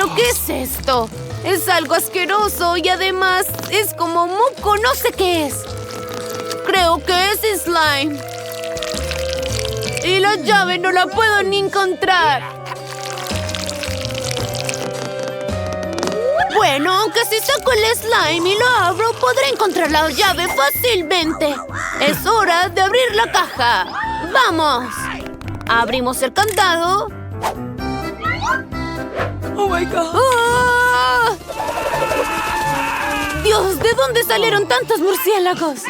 ¿Pero qué es esto? Es algo asqueroso y además es como moco, no sé qué es. Creo que es slime. Y la llave no la puedo ni encontrar. Bueno, aunque si saco el slime y lo abro, podré encontrar la llave fácilmente. Es hora de abrir la caja. ¡Vamos! Abrimos el candado. Oh my God. ¡Ah! Dios, ¿de dónde salieron tantos murciélagos?